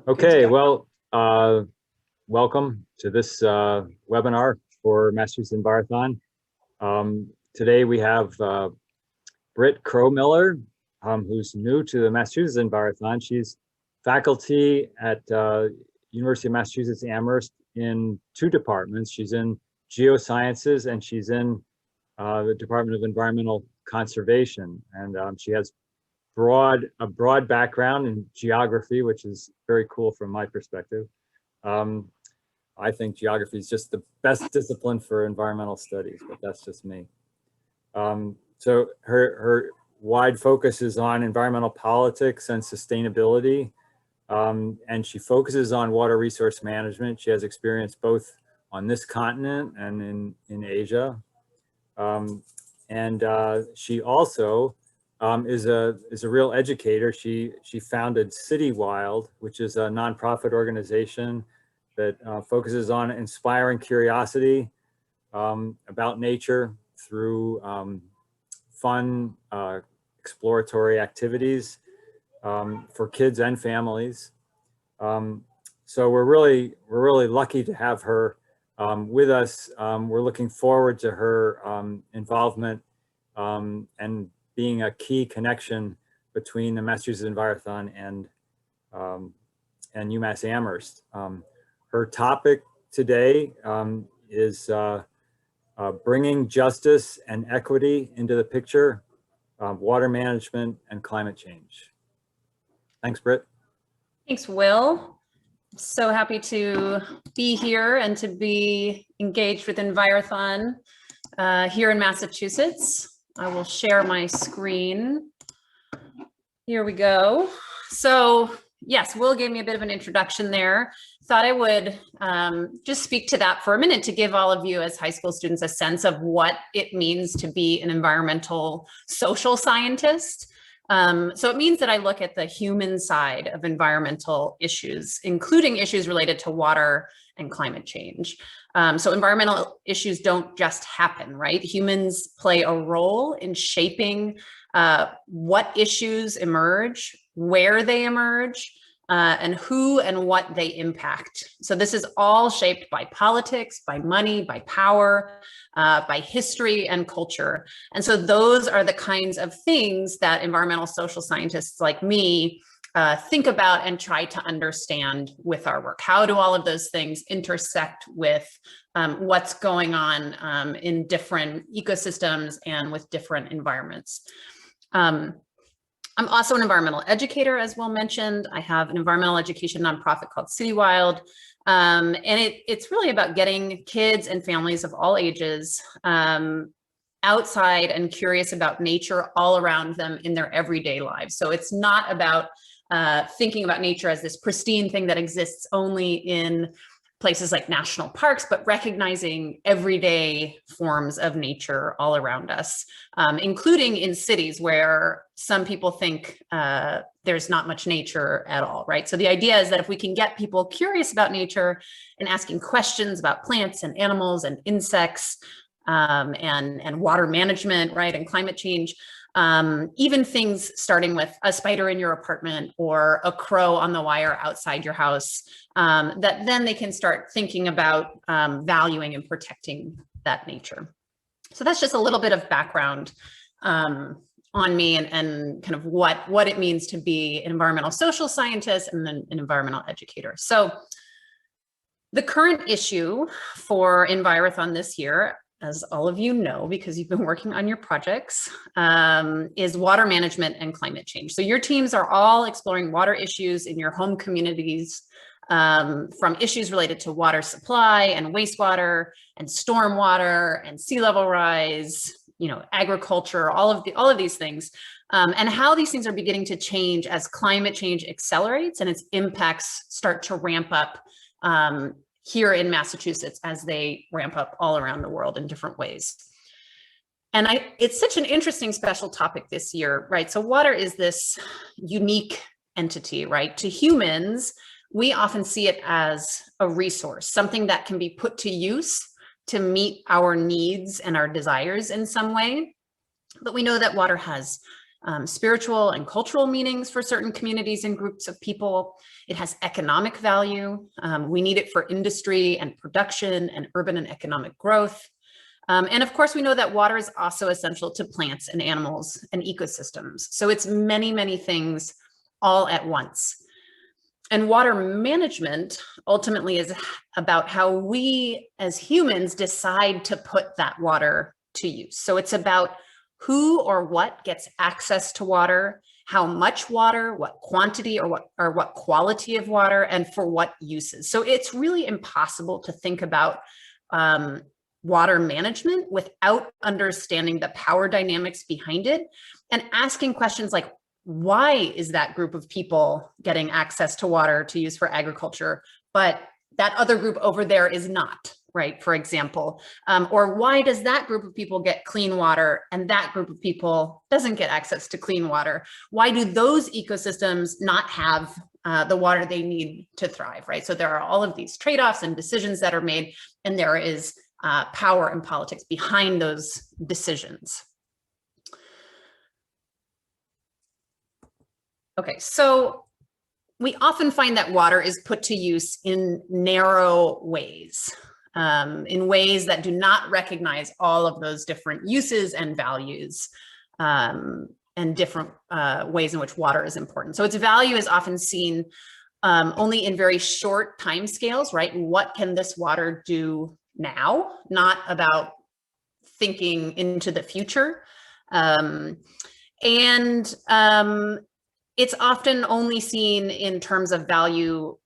Okay, well, welcome to this webinar for Massachusetts Envirothon. Today we have Britt Crow-Miller, who's new to the Massachusetts Envirothon. She's faculty at University of Massachusetts Amherst in two departments. She's in geosciences and she's in the Department of Environmental Conservation. And she has a broad background in geography, which is very cool from my perspective. I think geography is just the best discipline for environmental studies, but that's just me. So her wide focus is on environmental politics and sustainability, and she focuses on water resource management. She has experience both on this continent and in Asia, and she also is a real educator. She founded City Wild, which is a nonprofit organization that focuses on inspiring curiosity about nature through fun exploratory activities for kids and families. So we're really lucky to have her with us. We're looking forward to her involvement and being a key connection between the Massachusetts Envirothon and UMass Amherst. Her topic today is bringing justice and equity into the picture, water management and climate change. Thanks, Britt. Thanks, Will. So happy to be here and to be engaged with Envirothon here in Massachusetts. I will share my screen. Here we go. So yes, Will gave me a bit of an introduction there. Thought I would just speak to that for a minute to give all of you as high school students a sense of what it means to be an environmental social scientist. So it means that I look at the human side of environmental issues, including issues related to water and climate change. So environmental issues don't just happen, right? Humans play a role in shaping what issues emerge, where they emerge, and who and what they impact. So this is all shaped by politics, by money, by power, by history and culture. And so those are the kinds of things that environmental social scientists like me think about and try to understand with our work. How do all of those things intersect with what's going on in different ecosystems and with different environments? I'm also an environmental educator, as Will mentioned. I have an environmental education nonprofit called City Wild. And it's really about getting kids and families of all ages outside and curious about nature all around them in their everyday lives. So it's not about thinking about nature as this pristine thing that exists only in places like national parks, but recognizing everyday forms of nature all around us, including in cities where some people think there's not much nature at all, right? So the idea is that if we can get people curious about nature and asking questions about plants and animals and insects and water management, right, and climate change, even things starting with a spider in your apartment or a crow on the wire outside your house, that then they can start thinking about valuing and protecting that nature. So that's just a little bit of background on me and kind of what it means to be an environmental social scientist and then an environmental educator. So the current issue for Envirothon this year, as all of you know, because you've been working on your projects, is water management and climate change. So your teams are all exploring water issues in your home communities, from issues related to water supply and wastewater and stormwater and sea level rise, agriculture, all of these things, and how these things are beginning to change as climate change accelerates and its impacts start to ramp up here in Massachusetts as they ramp up all around the world in different ways. And it's such an interesting special topic this year, right? So water is this unique entity, right? To humans, we often see it as a resource, something that can be put to use to meet our needs and our desires in some way. But we know that water has spiritual and cultural meanings for certain communities and groups of people. It has economic value. We need it for industry and production and urban and economic growth. And of course, we know that water is also essential to plants and animals and ecosystems. So it's many, many things all at once. And water management ultimately is about how we as humans decide to put that water to use. So it's about who or what gets access to water, how much water, what quantity or what quality of water, and for what uses. So it's really impossible to think about water management without understanding the power dynamics behind it and asking questions like, why is that group of people getting access to water to use for agriculture, but that other group over there is not, right? For example, or why does that group of people get clean water and that group of people doesn't get access to clean water? Why do those ecosystems not have the water they need to thrive, right? So there are all of these trade-offs and decisions that are made, and there is power and politics behind those decisions. Okay, so we often find that water is put to use in narrow ways, in ways that do not recognize all of those different uses and values, and different ways in which water is important. So its value is often seen only in very short time scales, right? What can this water do now? Not about thinking into the future. It's often only seen in terms of value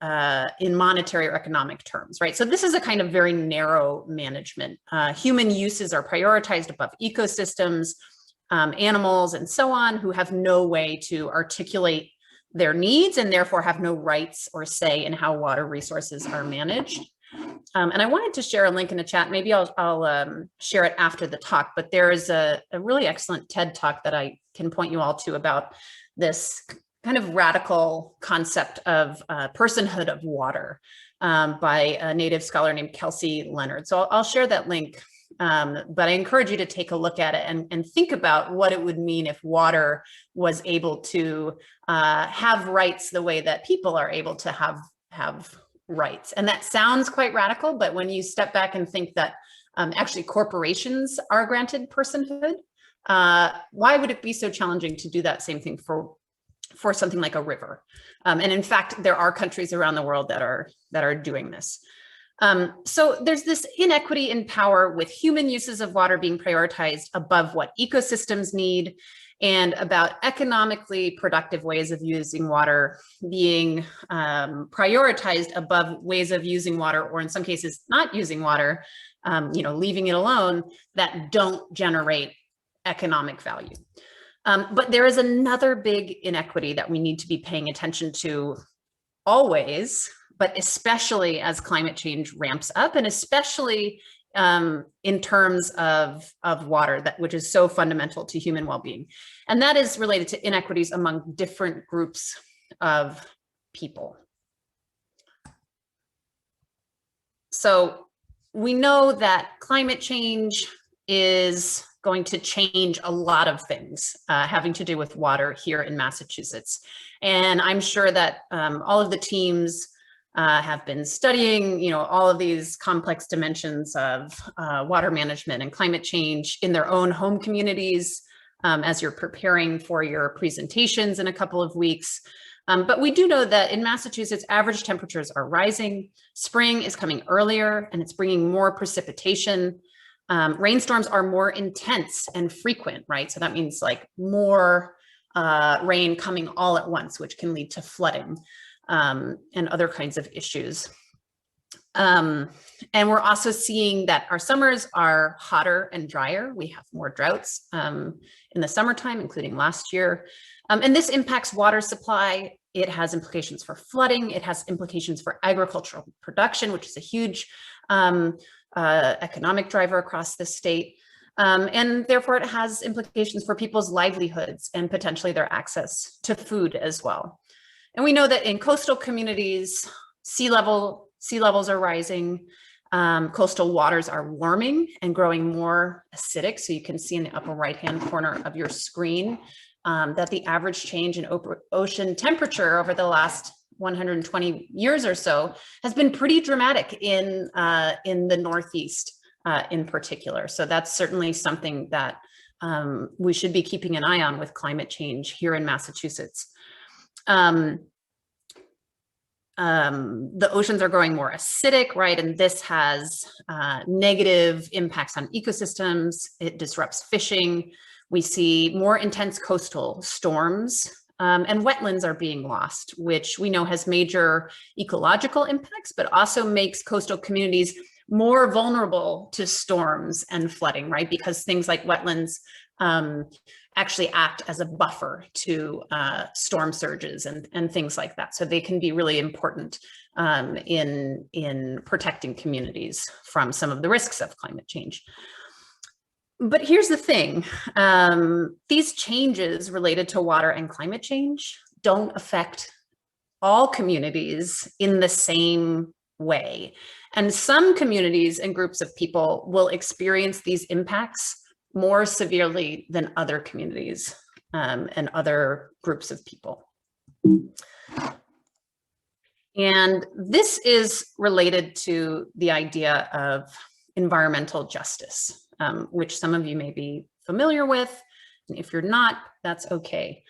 in monetary or economic terms, right? So this is a kind of very narrow management. Human uses are prioritized above ecosystems, animals, and so on, who have no way to articulate their needs and therefore have no rights or say in how water resources are managed. And I wanted to share a link in the chat. Maybe I'll share it after the talk, but there is a really excellent TED talk that I can point you all to about this kind of radical concept of personhood of water by a native scholar named Kelsey Leonard. So I'll share that link, but I encourage you to take a look at it and think about what it would mean if water was able to have rights the way that people are able to have rights. And that sounds quite radical, but when you step back and think that actually corporations are granted personhood, why would it be so challenging to do that same thing for something like a river? And in fact, there are countries around the world that are doing this. So there's this inequity in power with human uses of water being prioritized above what ecosystems need, and about economically productive ways of using water being prioritized above ways of using water, or in some cases not using water, leaving it alone, that don't generate economic value. But there is another big inequity that we need to be paying attention to always, but especially as climate change ramps up, and especially in terms of water, which is so fundamental to human well-being. And that is related to inequities among different groups of people. So we know that climate change is going to change a lot of things having to do with water here in Massachusetts. And I'm sure that all of the teams have been studying, all of these complex dimensions of water management and climate change in their own home communities as you're preparing for your presentations in a couple of weeks. But we do know that in Massachusetts, average temperatures are rising. Spring is coming earlier, and it's bringing more precipitation. Rainstorms are more intense and frequent, right? So that means like more rain coming all at once, which can lead to flooding and other kinds of issues. And we're also seeing that our summers are hotter and drier. We have more droughts in the summertime, including last year. And this impacts water supply. It has implications for flooding. It has implications for agricultural production, which is a huge economic driver across the state. And therefore it has implications for people's livelihoods and potentially their access to food as well. And we know that in coastal communities, sea levels are rising, coastal waters are warming and growing more acidic. So you can see in the upper right-hand corner of your screen that the average change in ocean temperature over the last 120 years or so has been pretty dramatic in the Northeast in particular. So that's certainly something that we should be keeping an eye on with climate change here in Massachusetts. The oceans are growing more acidic, right? And this has negative impacts on ecosystems. It disrupts fishing. We see more intense coastal storms, and wetlands are being lost, which we know has major ecological impacts, but also makes coastal communities more vulnerable to storms and flooding, right? Because things like wetlands actually act as a buffer to storm surges and things like that. So they can be really important in protecting communities from some of the risks of climate change. But here's the thing, these changes related to water and climate change don't affect all communities in the same way. And some communities and groups of people will experience these impacts more severely than other communities and other groups of people. And this is related to the idea of environmental justice, which some of you may be familiar with. And if you're not, that's okay.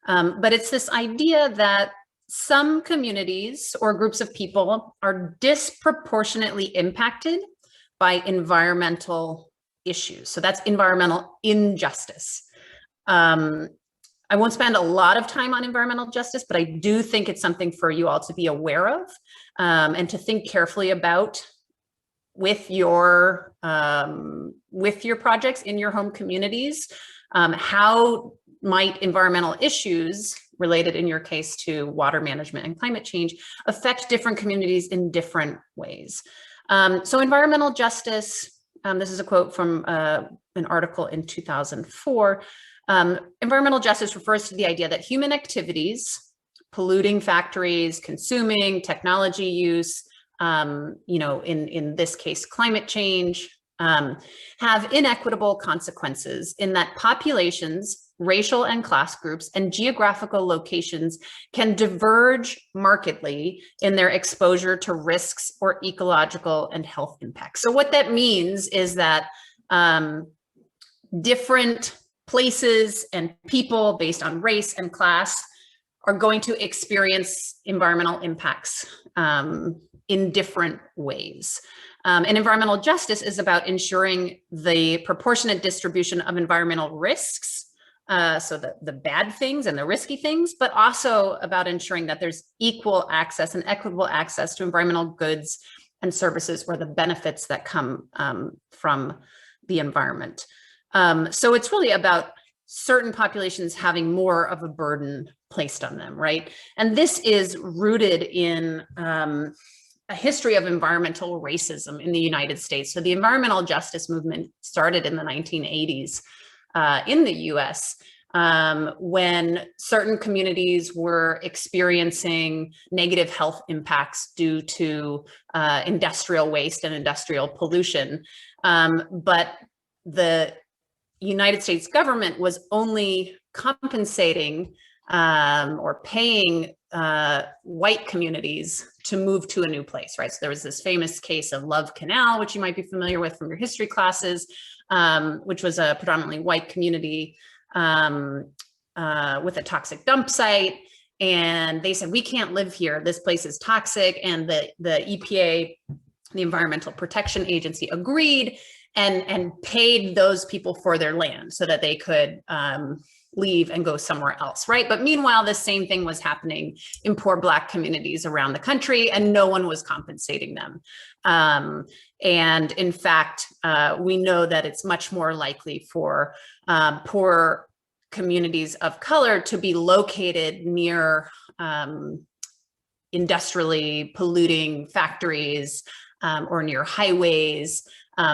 But it's this idea that some communities or groups of people are disproportionately impacted by environmental issues. So that's environmental injustice. I won't spend a lot of time on environmental justice, but I do think it's something for you all to be aware of and to think carefully about with your projects in your home communities. How might environmental issues related in your case to water management and climate change affect different communities in different ways? So environmental justice, this is a quote from an article in 2004. Environmental justice refers to the idea that human activities, polluting factories, consuming, technology use, in this case, climate change, have inequitable consequences in that populations, racial and class groups, and geographical locations can diverge markedly in their exposure to risks or ecological and health impacts. So what that means is that different places and people based on race and class are going to experience environmental impacts in different ways. And environmental justice is about ensuring the proportionate distribution of environmental risks, so the bad things and the risky things, but also about ensuring that there's equal access and equitable access to environmental goods and services or the benefits that come from the environment. So it's really about certain populations having more of a burden placed on them, right? And this is rooted in a history of environmental racism in the United States. So the environmental justice movement started in the 1980s in the US when certain communities were experiencing negative health impacts due to industrial waste and industrial pollution. But the United States government was only compensating or paying white communities to move to a new place, right? So there was this famous case of Love Canal, which you might be familiar with from your history classes, which was a predominantly white community with a toxic dump site. And they said, we can't live here. This place is toxic. And the EPA, the Environmental Protection Agency, agreed and paid those people for their land so that they could leave and go somewhere else, right? But meanwhile, the same thing was happening in poor Black communities around the country, and no one was compensating them. And in fact, we know that it's much more likely for poor communities of color to be located near industrially polluting factories or near highways.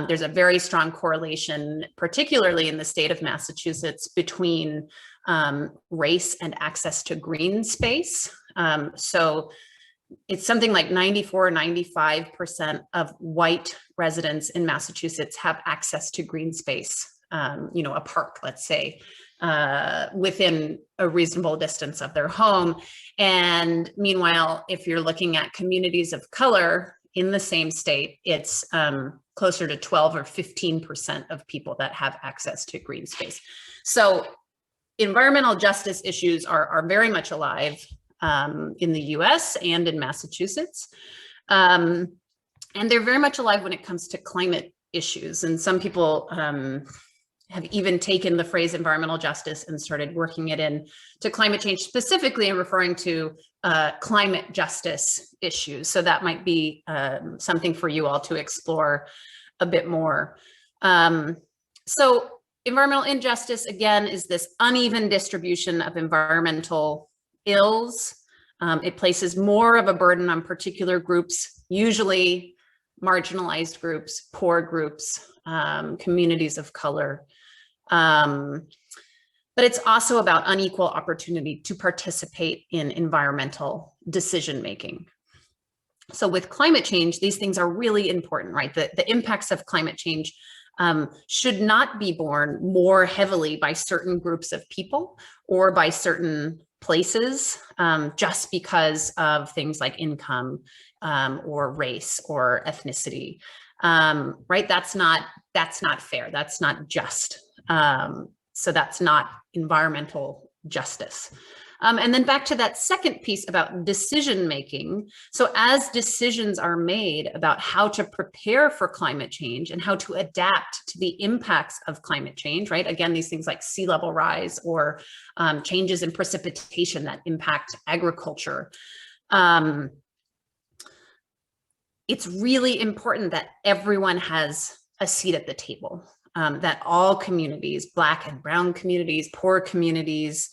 There's a very strong correlation, particularly in the state of Massachusetts, between race and access to green space. So it's something like 94, 95% of white residents in Massachusetts have access to green space, a park, let's say. within a reasonable distance of their home. And meanwhile, if you're looking at communities of color in the same state, it's closer to 12 or 15% of people that have access to green space. So environmental justice issues are very much alive in the US and in Massachusetts. And they're very much alive when it comes to climate issues. And some people have even taken the phrase environmental justice and started working it in to climate change specifically and referring to climate justice issues. So that might be something for you all to explore a bit more. So environmental injustice, again, is this uneven distribution of environmental ills. It places more of a burden on particular groups, usually marginalized groups, poor groups, communities of color. But it's also about unequal opportunity to participate in environmental decision-making. So with climate change, these things are really important, right? The impacts of climate change should not be borne more heavily by certain groups of people or by certain places just because of things like income or race or ethnicity, right? That's not fair. That's not just. So that's not environmental justice. And then back to that second piece about decision making. So as decisions are made about how to prepare for climate change and how to adapt to the impacts of climate change, right? Again, these things like sea level rise or changes in precipitation that impact agriculture. It's really important that everyone has a seat at the table, that all communities, Black and brown communities, poor communities,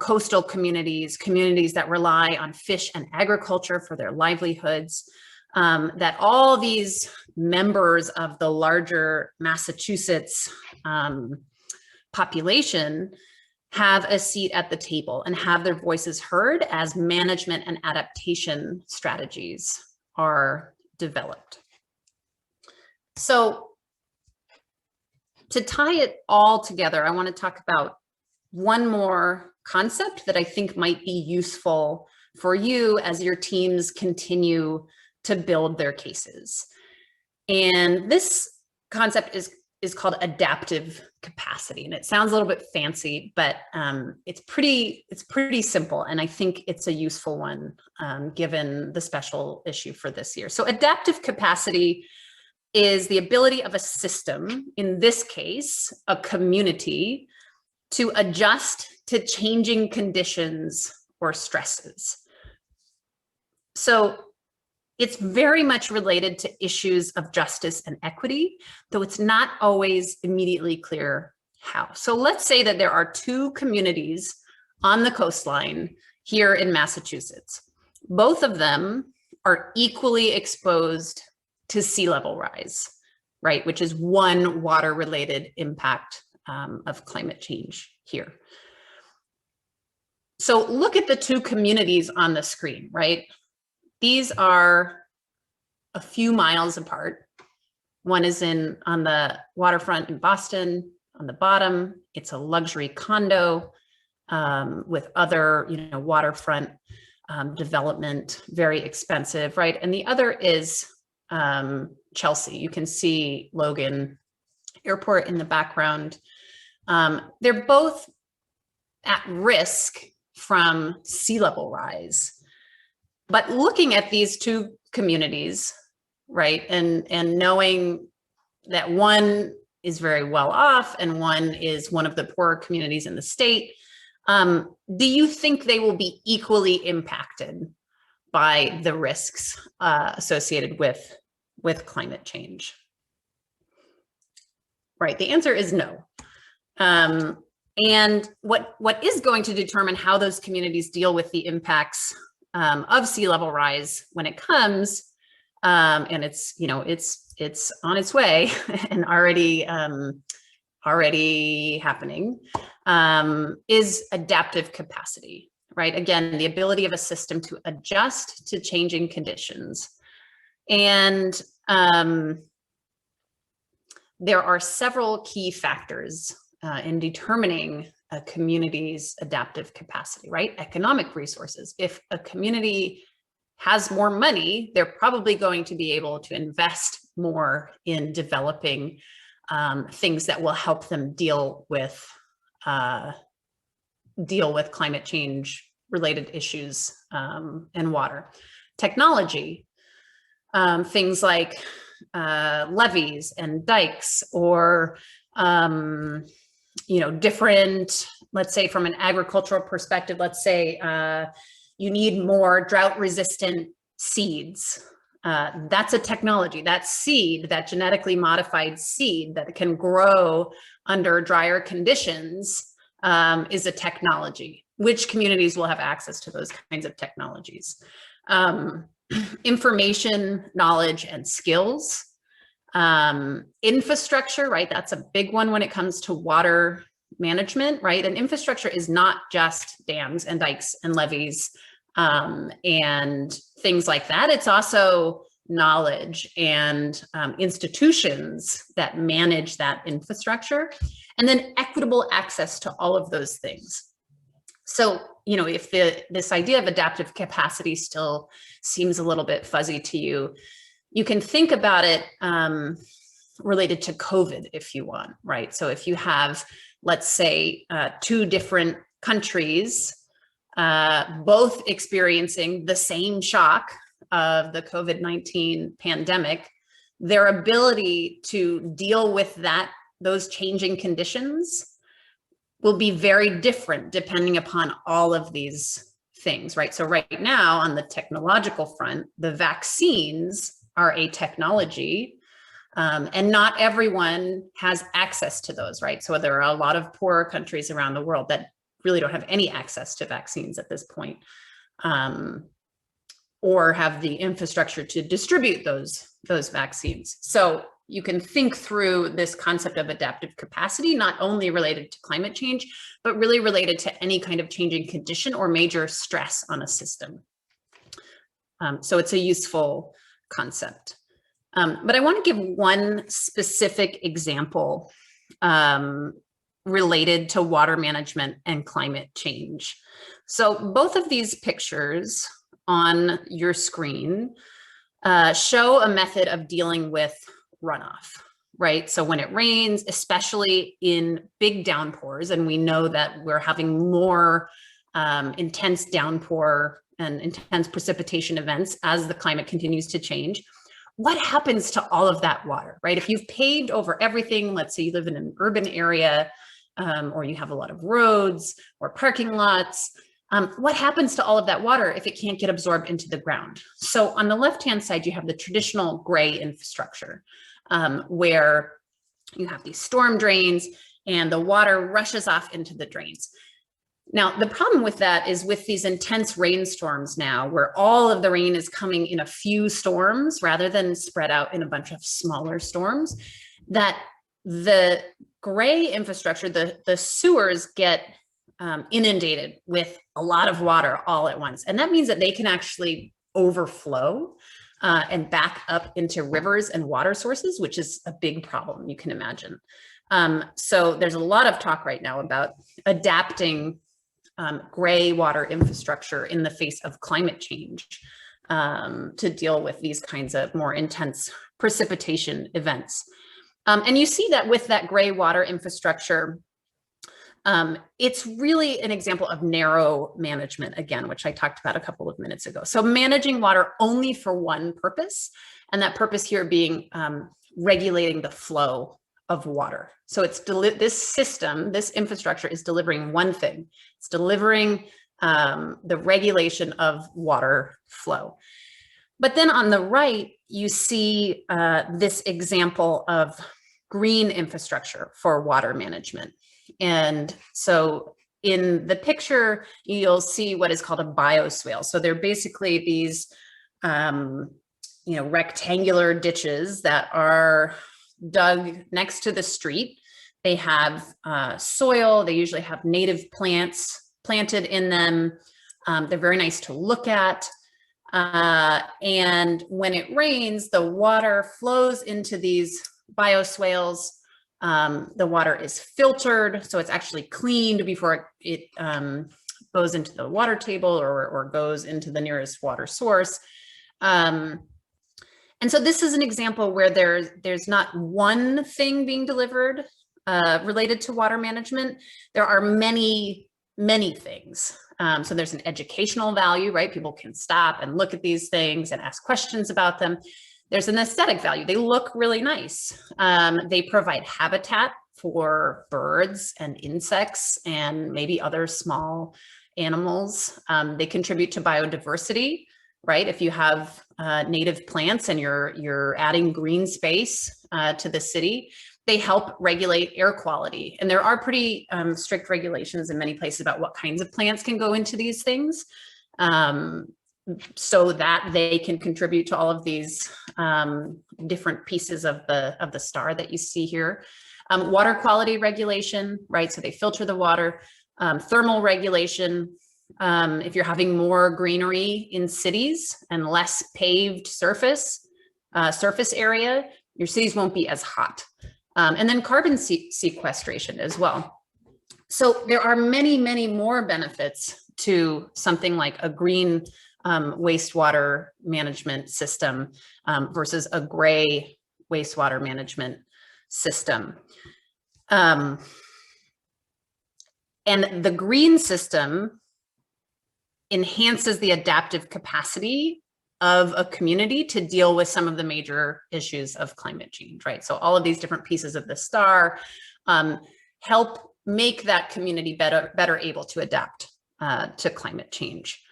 coastal communities, communities that rely on fish and agriculture for their livelihoods, that all these members of the larger Massachusetts population have a seat at the table and have their voices heard as management and adaptation strategies are developed. So to tie it all together, I want to talk about one more concept that I think might be useful for you as your teams continue to build their cases. And this concept is called adaptive capacity. And it sounds a little bit fancy, but it's pretty simple. And I think it's a useful one given the special issue for this year. So adaptive capacity is the ability of a system, in this case, a community, to adjust to changing conditions or stresses. So it's very much related to issues of justice and equity, though it's not always immediately clear how. So let's say that there are two communities on the coastline here in Massachusetts. Both of them are equally exposed to sea level rise, right? Which is one water-related impact of climate change here. So look at the two communities on the screen, right? These are a few miles apart. One is on the waterfront in Boston. On the bottom, it's a luxury condo with other, waterfront development, very expensive, right? And the other is Chelsea. You can see Logan Airport in the background. They're both at risk from sea level rise. But looking at these two communities, right, and knowing that one is very well off and one is one of the poorer communities in the state, do you think they will be equally impacted by the risks associated with climate change? Right, the answer is no. And what is going to determine how those communities deal with the impacts of sea level rise when it comes, and it's on its way and already happening, is adaptive capacity, right? Again, the ability of a system to adjust to changing conditions. And there are several key factors in determining a community's adaptive capacity, right? Economic resources. If a community has more money, they're probably going to be able to invest more in developing things that will help them deal with climate change related issues and water. Technology, things like levees and dikes, or different, let's say from an agricultural perspective, let's say you need more drought resistant seeds. That's a technology. That seed, that genetically modified seed that can grow under drier conditions, is a technology. Which communities will have access to those kinds of technologies? Information, knowledge, and skills. Infrastructure, right? That's a big one when it comes to water management, right? And infrastructure is not just dams and dikes and levees and things like that. It's also knowledge and institutions that manage that infrastructure, and then equitable access to all of those things. So, if this idea of adaptive capacity still seems a little bit fuzzy to you, you can think about it related to COVID if you want, right? So if you have, let's say, two different countries, both experiencing the same shock of the COVID-19 pandemic, their ability to deal with those changing conditions will be very different depending upon all of these things, right? So right now on the technological front, the vaccines are a technology, and not everyone has access to those, right? So there are a lot of poorer countries around the world that really don't have any access to vaccines at this point, or have the infrastructure to distribute those vaccines. So you can think through this concept of adaptive capacity, not only related to climate change, but really related to any kind of changing condition or major stress on a system. So it's a useful concept. But I want to give one specific example related to water management and climate change. So both of these pictures on your screen show a method of dealing with runoff, right? So when it rains, especially in big downpours, and we know that we're having more intense downpour and intense precipitation events as the climate continues to change, what happens to all of that water, right? If you've paved over everything, let's say you live in an urban area, or you have a lot of roads or parking lots, what happens to all of that water if it can't get absorbed into the ground? So on the left-hand side, you have the traditional gray infrastructure, where you have these storm drains and the water rushes off into the drains. Now, the problem with that is with these intense rainstorms now, where all of the rain is coming in a few storms rather than spread out in a bunch of smaller storms, that the gray infrastructure, the sewers get inundated with a lot of water all at once. And that means that they can actually overflow and back up into rivers and water sources, which is a big problem, you can imagine. So there's a lot of talk right now about adapting gray water infrastructure in the face of climate change to deal with these kinds of more intense precipitation events. And you see that with that gray water infrastructure, it's really an example of narrow management, again, which I talked about a couple of minutes ago. So managing water only for one purpose, and that purpose here being regulating the flow of water. So it's this system, this infrastructure is delivering one thing. It's delivering the regulation of water flow. But then on the right, you see this example of green infrastructure for water management. And so in the picture, you'll see what is called a bioswale. So they're basically these rectangular ditches that are dug next to the street. They have soil, they usually have native plants planted in them. They're very nice to look at. And when it rains, the water flows into these bioswales The water is filtered, so it's actually cleaned before it goes into the water table or goes into the nearest water source. And so this is an example where there's not one thing being delivered related to water management. There are many, many things. So there's an educational value, right? People can stop and look at these things and ask questions about them. There's an aesthetic value. They look really nice. They provide habitat for birds and insects and maybe other small animals. They contribute to biodiversity, right? If you have native plants and you're adding green space to the city, they help regulate air quality. And there are pretty strict regulations in many places about what kinds of plants can go into these things, so that they can contribute to all of these different pieces of the star that you see here. Water quality regulation, right? So they filter the water. Thermal regulation. If you're having more greenery in cities and less paved surface area, your cities won't be as hot. And then carbon sequestration as well. So there are many, many more benefits to something like a green wastewater management system versus a gray wastewater management system. And the green system enhances the adaptive capacity of a community to deal with some of the major issues of climate change, right? So all of these different pieces of the star help make that community better able to adapt to climate change.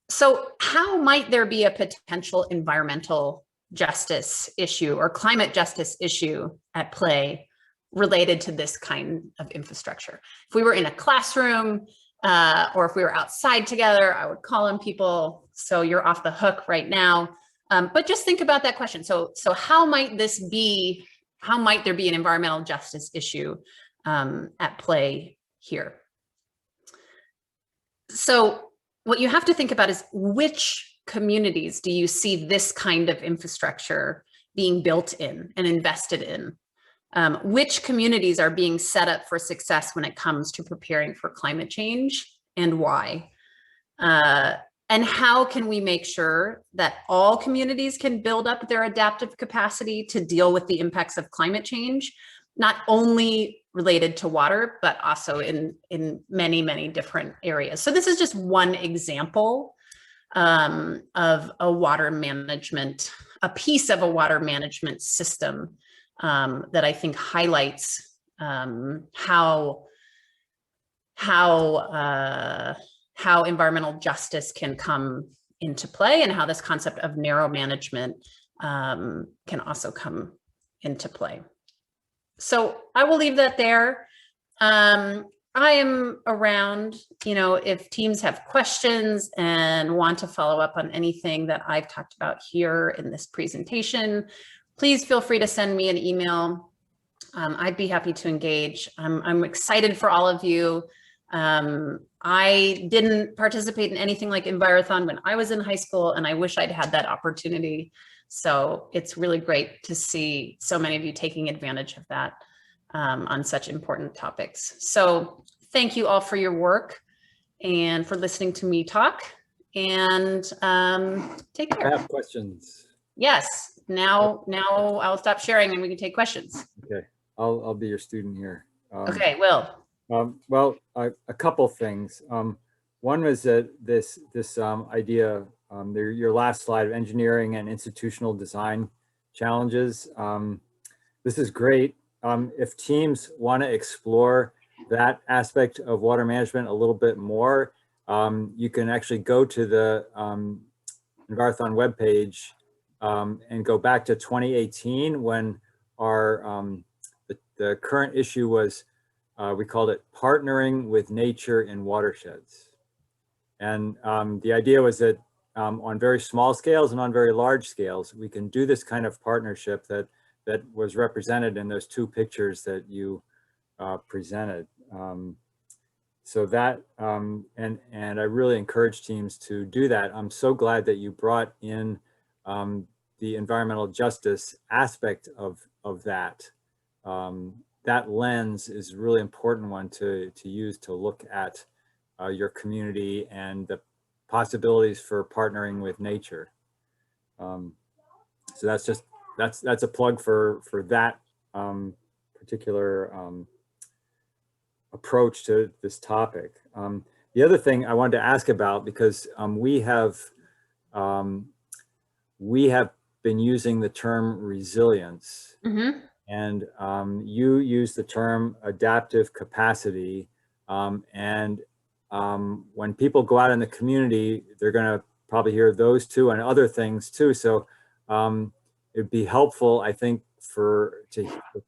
So how might there be a potential environmental justice issue or climate justice issue at play related to this kind of infrastructure? If we were in a classroom, or if we were outside together, I would call on people. So you're off the hook right now. But just think about that question. So how might there be an environmental justice issue at play here? So what you have to think about is which communities do you see this kind of infrastructure being built in and invested in? Which communities are being set up for success when it comes to preparing for climate change, and why? And how can we make sure that all communities can build up their adaptive capacity to deal with the impacts of climate change, not only related to water, but also in many, many different areas. So this is just one example of a water management, a piece of a water management system that I think highlights how environmental justice can come into play, and how this concept of narrow management can also come into play. So I will leave that there. I am around, if teams have questions and want to follow up on anything that I've talked about here in this presentation, please feel free to send me an email. I'd be happy to engage. I'm excited for all of you. I didn't participate in anything like Envirothon when I was in high school, and I wish I'd had that opportunity. So it's really great to see so many of you taking advantage of that on such important topics. So thank you all for your work and for listening to me talk, and take care. I have questions. Yes, now I'll stop sharing and we can take questions. Okay, I'll be your student here. Okay, Will. Well, a couple things. One was that this idea, your last slide of engineering and institutional design challenges. This is great. If teams want to explore that aspect of water management a little bit more, you can actually go to the Envirothon webpage and go back to 2018 when our the current issue was, we called it Partnering with Nature in Watersheds. And the idea was that on very small scales and on very large scales, we can do this kind of partnership that was represented in those two pictures that you presented. So that, and I really encourage teams to do that. I'm so glad that you brought in the environmental justice aspect of that. that lens is a really important one to use to look at your community and the possibilities for partnering with nature. So that's a plug for that particular approach to this topic. The other thing I wanted to ask about, because we have been using the term resilience, and you use the term adaptive capacity, and when people go out in the community, they're going to probably hear those two and other things too. So it'd be helpful, I think, for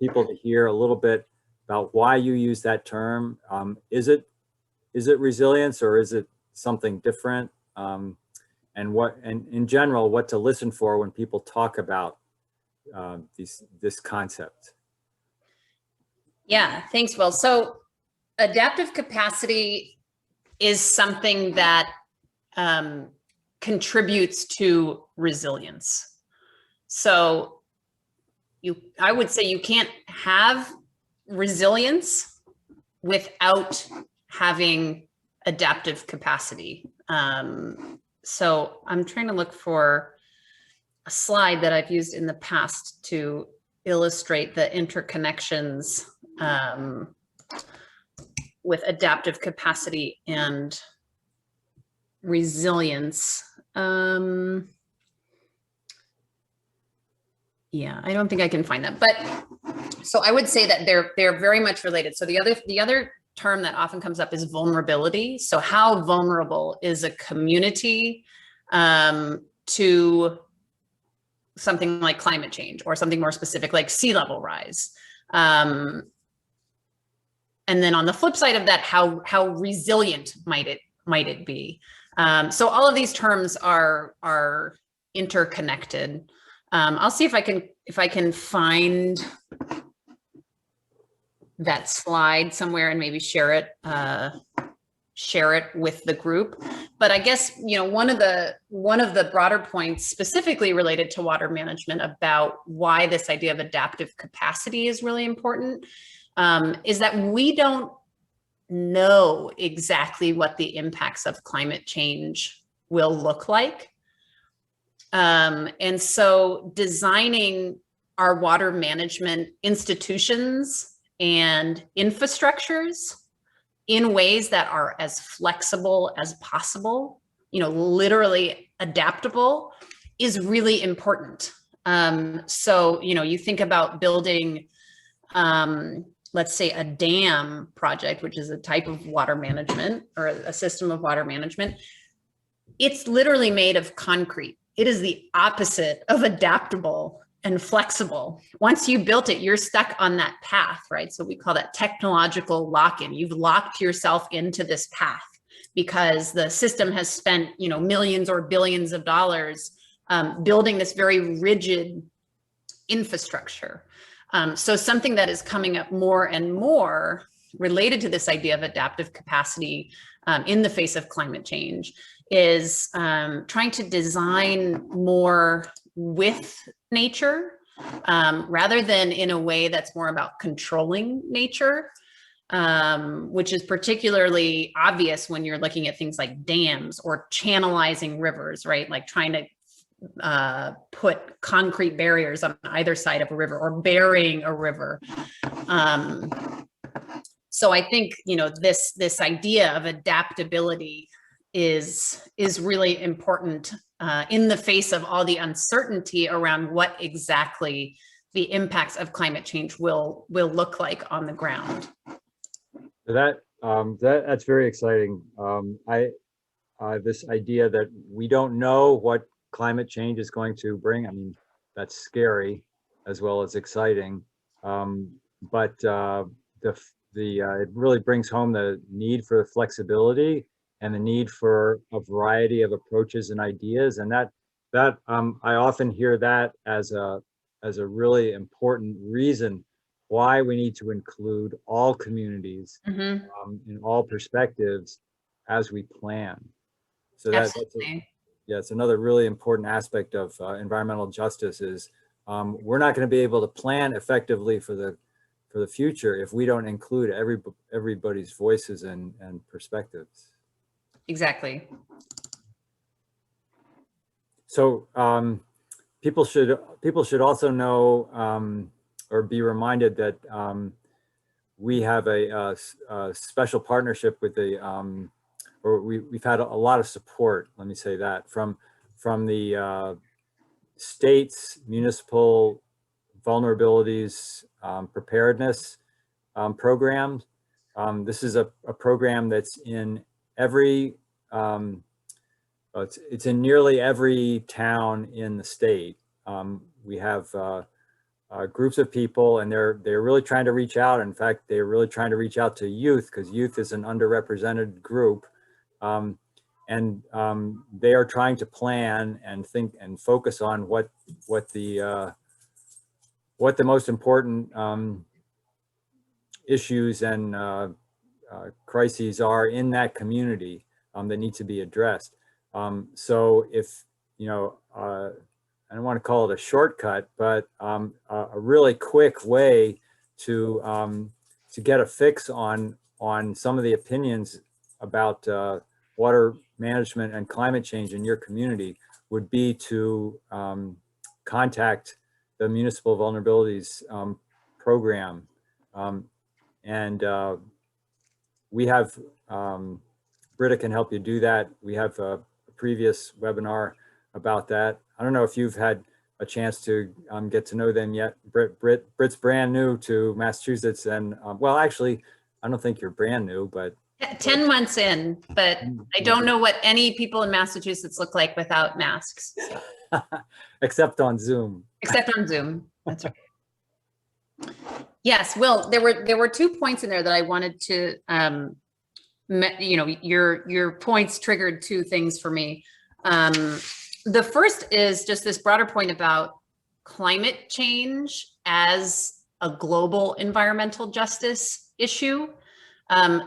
people to hear a little bit about why you use that term. Is it resilience, or is it something different? And in general, what to listen for when people talk about this concept. Yeah, thanks, Will. So adaptive capacity is something that contributes to resilience. So I would say you can't have resilience without having adaptive capacity. So I'm trying to look for a slide that I've used in the past to illustrate the interconnections with adaptive capacity and resilience. Yeah, I don't think I can find that, but so I would say that they're very much related. So the other term that often comes up is vulnerability. So how vulnerable is a community to something like climate change, or something more specific like sea level rise? And then on the flip side of that, how resilient might it be? So all of these terms are interconnected. I'll see if I can find that slide somewhere and maybe share it with the group. But I guess, one of the broader points specifically related to water management about why this idea of adaptive capacity is really important is that we don't know exactly what the impacts of climate change will look like. And so designing our water management institutions and infrastructures in ways that are as flexible as possible, literally adaptable, is really important. So, you think about building, let's say, a dam project, which is a type of water management or a system of water management. It's literally made of concrete. It is the opposite of adaptable and flexible. Once you built it, you're stuck on that path, right? So we call that technological lock-in. You've locked yourself into this path because the system has spent, millions or billions of dollars building this very rigid infrastructure. So something that is coming up more and more related to this idea of adaptive capacity in the face of climate change is trying to design more with nature rather than in a way that's more about controlling nature, which is particularly obvious when you're looking at things like dams or channelizing rivers, right? Like trying to put concrete barriers on either side of a river or burying a river. So I think, this idea of adaptability is really important in the face of all the uncertainty around what exactly the impacts of climate change will look like on the ground. That's very exciting. This idea that we don't know what climate change is going to bring. I mean, that's scary as well as exciting. But it really brings home the need for flexibility and the need for a variety of approaches and ideas. And that I often hear that as a really important reason why we need to include all communities in all perspectives as we plan. So it's another really important aspect of environmental justice is we're not going to be able to plan effectively for for the future if we don't include everybody's voices and perspectives. Exactly. So people should also know or be reminded that we have a special partnership with the or we've had a lot of support. Let me say that from the state's municipal vulnerabilities preparedness programs. This is a program that's in every it's in nearly every town in the state. We have groups of people, and they're really trying to reach out. In fact, they're really trying to reach out to youth, because youth is an underrepresented group, and they are trying to plan and think and focus on what the most important issues and crises are in that community that need to be addressed. So if, you know, I don't want to call it a shortcut, but a really quick way to get a fix on some of the opinions about water management and climate change in your community would be to contact the Municipal Vulnerabilities Program. And we have, Britta can help you do that. We have a previous webinar about that. I don't know if you've had a chance to get to know them yet. Britt's brand new to Massachusetts, and well, actually, I don't think you're brand new, but 10 months in, but I don't know what any people in Massachusetts look like without masks. except on Zoom. Except on Zoom. That's right. Yes, Will, there were 2 points in there that I wanted to, you know, your points triggered 2 things for me. The first is just this broader point about climate change as a global environmental justice issue.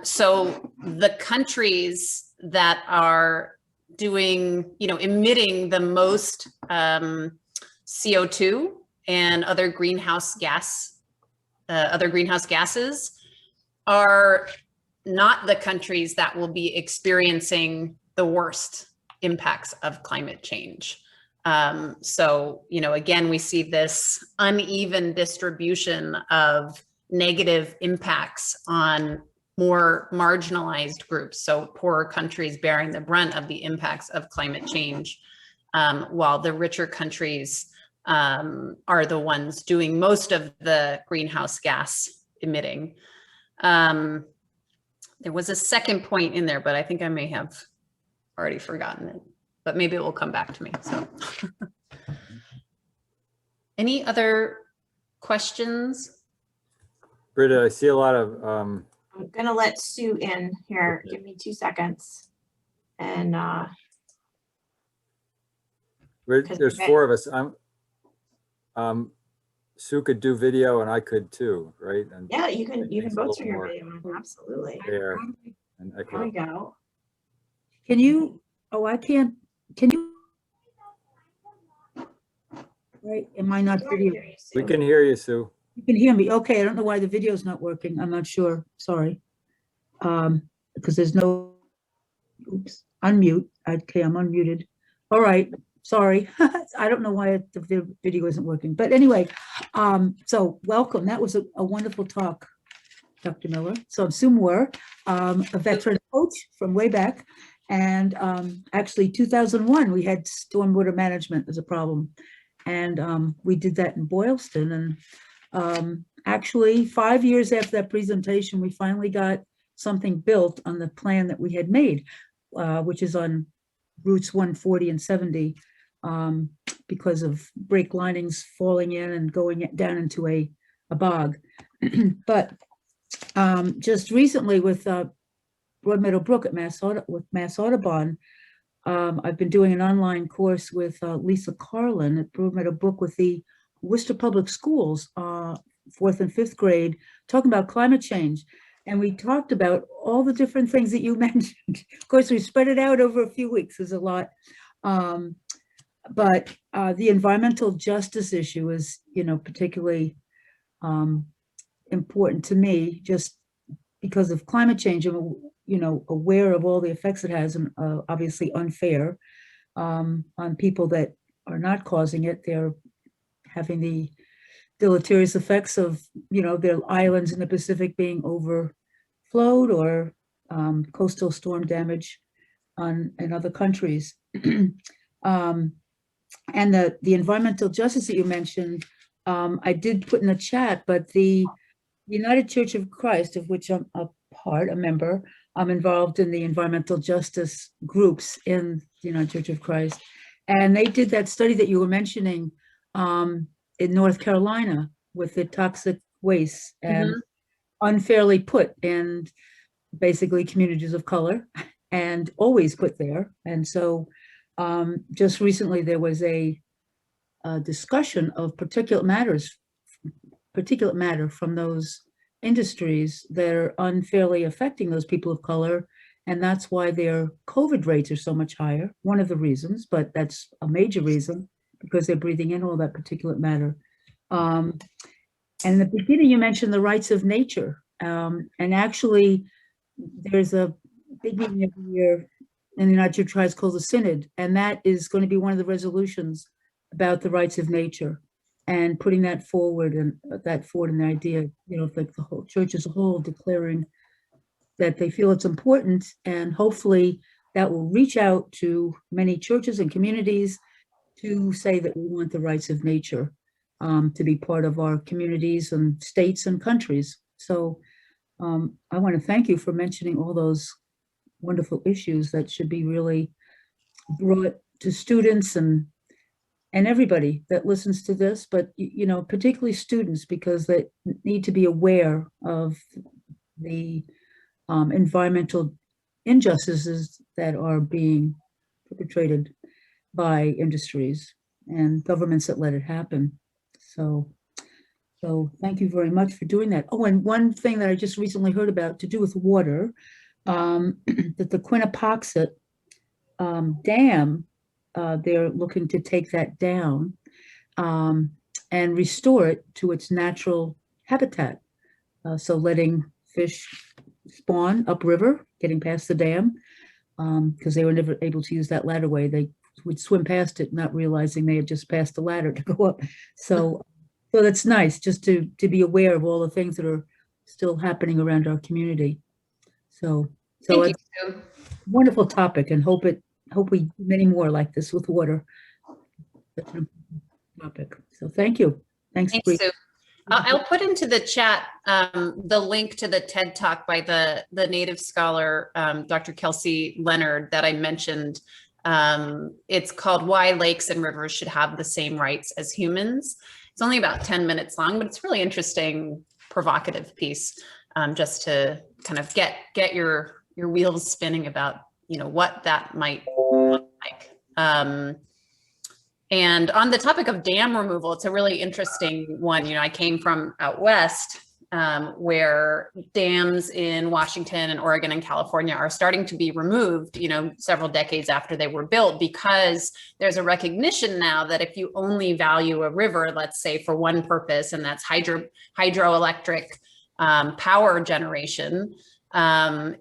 So the countries that are doing, you know, emitting the most CO2 and other greenhouse gases are not the countries that will be experiencing the worst impacts of climate change. So, you know, again, we see this uneven distribution of negative impacts on more marginalized groups. So poorer countries bearing the brunt of the impacts of climate change, while the richer countries are the ones doing most of the greenhouse gas emitting. There was a second point in there, but I think I may have already forgotten it, but maybe it will come back to me. So any other questions? Britta, I see a lot of I'm gonna let Sue in here. Okay. Give me 2 seconds. And there's 4 of us. Sue could do video and I could too, right? And yeah, you can makes a both little turn your more video on. Absolutely. fair and There we equitable. go. Can you, oh, I can't, can you? Right, am I not We can video? hear you, We Sue. can hear you, Sue. You can hear me, okay, I don't know why the video's not working, I'm not sure, sorry. Because there's no, oops, unmute, okay, I'm unmuted. All right, sorry, I don't know why the video isn't working, but anyway, so welcome, that was a wonderful talk, Dr. Miller. So I'm Sue Moore, a veteran coach from way back, and actually 2001, we had stormwater management as a problem. And we did that in Boylston. And actually 5 years after that presentation, we finally got something built on the plan that we had made, which is on routes 140 and 70, because of brake linings falling in and going down into a bog. But just recently with Broad Meadow Brook at Mass Audubon, I've been doing an online course with Lisa Carlin at Broad Meadow Brook with the Worcester Public Schools, 4th and 5th grade, talking about climate change. And we talked about all the different things that you mentioned. Of course, we spread it out over a few weeks, there's a lot. But the environmental justice issue is, you know, particularly important to me just because of climate change. I'm, aware of all the effects it has, and obviously unfair on people that are not causing it. They're having the deleterious effects of, their islands in the Pacific being overflowed, or coastal storm damage in other countries. And the environmental justice that you mentioned, I did put in the chat, but the United Church of Christ, of which I'm a member, I'm involved in the environmental justice groups in the United Church of Christ. And they did that study that you were mentioning in North Carolina with the toxic waste, and unfairly put in basically communities of color, and always put there. And so just recently there was a discussion of particulate matter from those industries that are unfairly affecting those people of color. And that's why their COVID rates are so much higher. One of the reasons, but that's a major reason, because they're breathing in all that particulate matter. And in the beginning, you mentioned the rights of nature. And actually, there's a big meeting every year in the United Church Tribes called the Synod, and that is going to be one of the resolutions about the rights of nature, and putting that forward, and an idea, like the whole church as a whole declaring that they feel it's important, and hopefully that will reach out to many churches and communities to say that we want the rights of nature to be part of our communities and states and countries. So I want to thank you for mentioning all those wonderful issues that should be really brought to students and everybody that listens to this, but particularly students, because they need to be aware of the environmental injustices that are being perpetrated by industries and governments that let it happen. So thank you very much for doing that. Oh, and one thing that I just recently heard about to do with water, that the Quinnipoxet dam, they're looking to take that down and restore it to its natural habitat. So letting fish spawn upriver, getting past the dam, because they were never able to use that ladder way. They would swim past it, not realizing they had just passed the ladder to go up. So that's nice, just to be aware of all the things that are still happening around our community. So Thank it's you, a wonderful topic, and hope we do many more like this with water. That's an important topic. So thank you. Thanks, Bree. Sue. I'll put into the chat the link to the TED Talk by the native scholar, Dr. Kelsey Leonard, that I mentioned. It's called Why Lakes and Rivers Should Have the Same Rights as Humans. It's only about 10 minutes long, but it's really interesting, provocative piece, just to kind of get your wheels spinning about, what that might look like. And on the topic of dam removal, it's a really interesting one. I came from out west, where dams in Washington and Oregon and California are starting to be removed, several decades after they were built, because there's a recognition now that if you only value a river, let's say for one purpose, and that's hydroelectric power generation,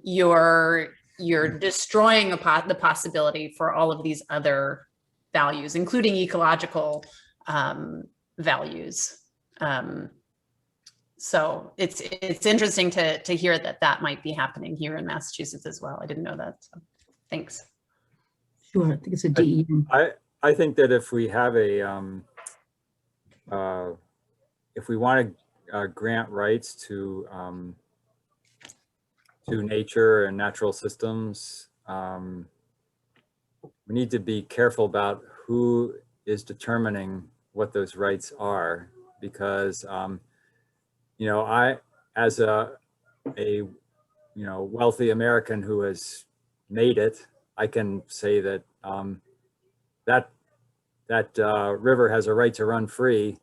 you're destroying the possibility for all of these other values, including ecological values. So it's interesting to hear that might be happening here in Massachusetts as well. I didn't know that. So thanks. Sure, I think it's a DEM. I think that if we have if we want to grant rights to nature and natural systems, we need to be careful about who is determining what those rights are, because I, as a wealthy American who has made it, I can say that that river has a right to run free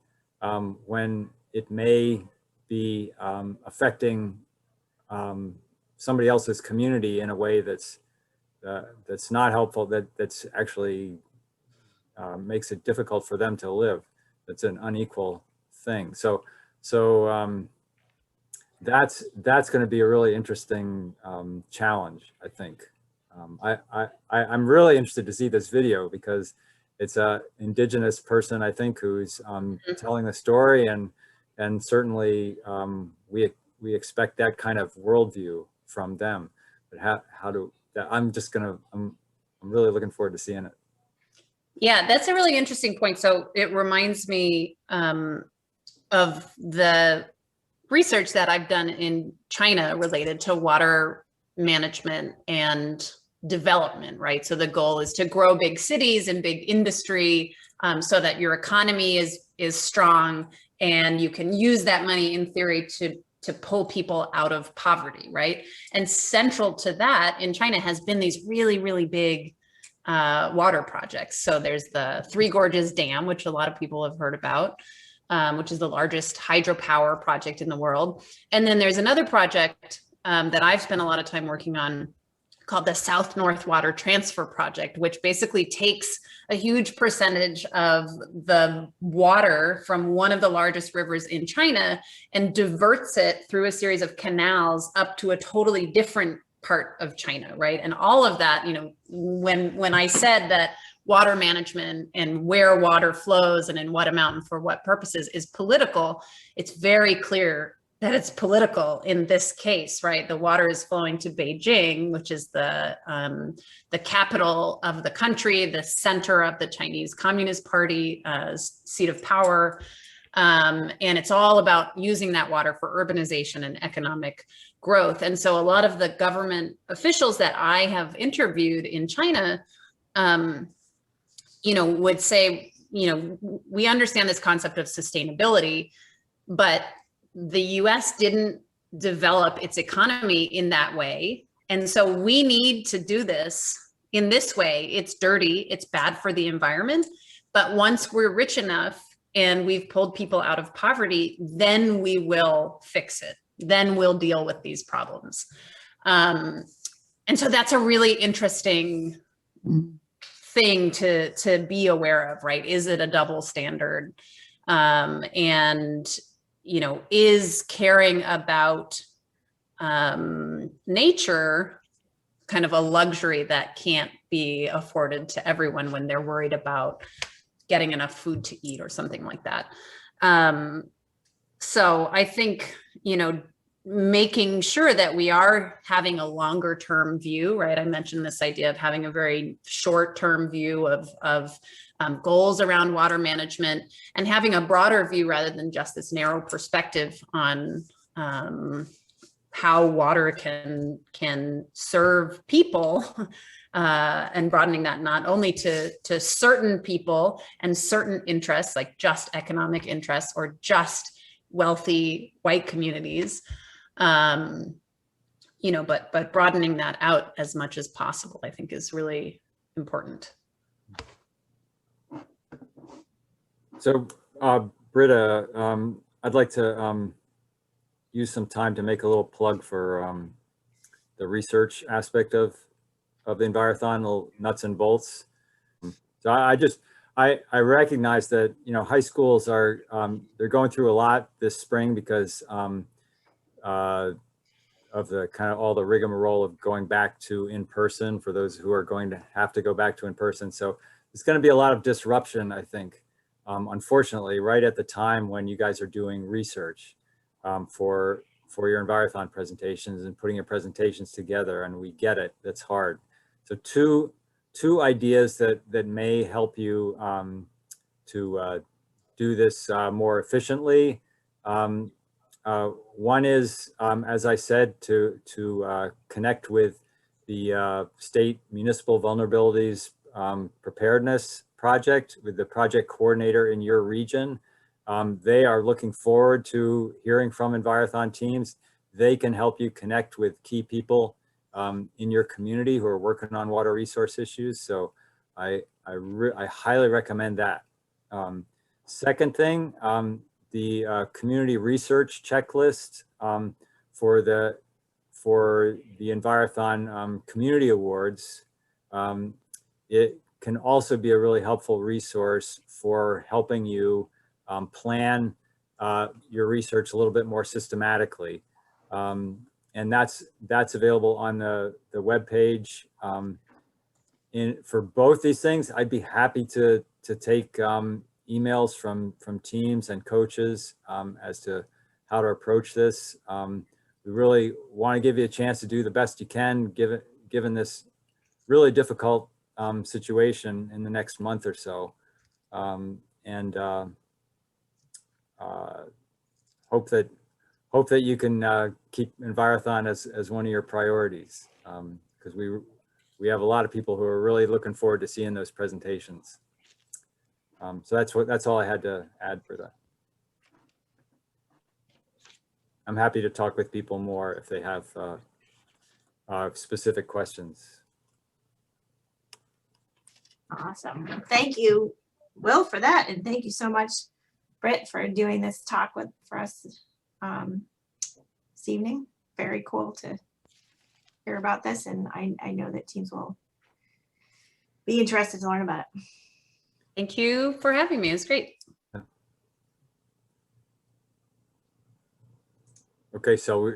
when it may be affecting somebody else's community in a way that's not helpful, that's actually makes it difficult for them to live. That's an unequal thing. So that's going to be a really interesting challenge, I think. I'm really interested to see this video because it's a indigenous person, I think, who's telling the story, and certainly we expect that kind of worldview from them. But how do that? I'm really looking forward to seeing it. Yeah, that's a really interesting point. So it reminds me of the research that I've done in China related to water management and development, right? So the goal is to grow big cities and big industry so that your economy is strong, and you can use that money in theory to pull people out of poverty, right? And central to that in China has been these really, really big water projects. So there's the Three Gorges Dam, which a lot of people have heard about, which is the largest hydropower project in the world. And then there's another project that I've spent a lot of time working on called the South North Water Transfer Project, which basically takes a huge percentage of the water from one of the largest rivers in China and diverts it through a series of canals up to a totally different part of China, right? And all of that, you know, when I said that water management and where water flows and in what amount and for what purposes is political, it's very clear that it's political in this case, right? The water is flowing to Beijing, which is the capital of the country, the center of the Chinese Communist Party, seat of power. And it's all about using that water for urbanization and economic growth. And so a lot of the government officials that I have interviewed in China, you know, would say, you know, we understand this concept of sustainability, but the US didn't develop its economy in that way. And so we need to do this in this way. It's dirty, it's bad for the environment. But once we're rich enough and we've pulled people out of poverty, then we will fix it. Then we'll deal with these problems. And so that's a really interesting thing to be aware of, right? Is it a double standard? And, you know, is caring about nature kind of a luxury that can't be afforded to everyone when they're worried about getting enough food to eat or something like that. So I think, you know, making sure that we are having a longer term view, right? I mentioned this idea of having a very short term view of goals around water management, and having a broader view rather than just this narrow perspective on how water can serve people, and broadening that not only to certain people and certain interests, like just economic interests or just wealthy white communities, you know, but broadening that out as much as possible, I think is really important. So, Britta, I'd like to use some time to make a little plug for the research aspect of the Envirothon, little nuts and bolts. So I recognize that, you know, high schools are, they're going through a lot this spring because of the kind of all the rigmarole of going back to in-person for those who are going to have to go back to in-person. So there's going to be a lot of disruption, I think. Unfortunately, right at the time when you guys are doing research for your Envirothon presentations and putting your presentations together, and we get it, that's hard. So two ideas that may help you to do this more efficiently. One is, as I said, to connect with the state municipal vulnerabilities preparedness project with the project coordinator in your region. They are looking forward to hearing from Envirothon teams. They can help you connect with key people in your community who are working on water resource issues. So I highly recommend that. Second thing, the community research checklist for the Envirothon Community Awards. It can also be a really helpful resource for helping you plan your research a little bit more systematically. And that's available on the webpage. For both these things, I'd be happy to take emails from teams and coaches as to how to approach this. We really want to give you a chance to do the best you can, given this really difficult situation in the next month or so, and hope that you can keep Envirathon as one of your priorities, because we have a lot of people who are really looking forward to seeing those presentations. So that's all I had to add for that. I'm happy to talk with people more if they have specific questions. Awesome. Thank you, Will, for that. And thank you so much, Britt, for doing this talk for us this evening. Very cool to hear about this. And I know that teams will be interested to learn about it. Thank you for having me. It was great. Okay, so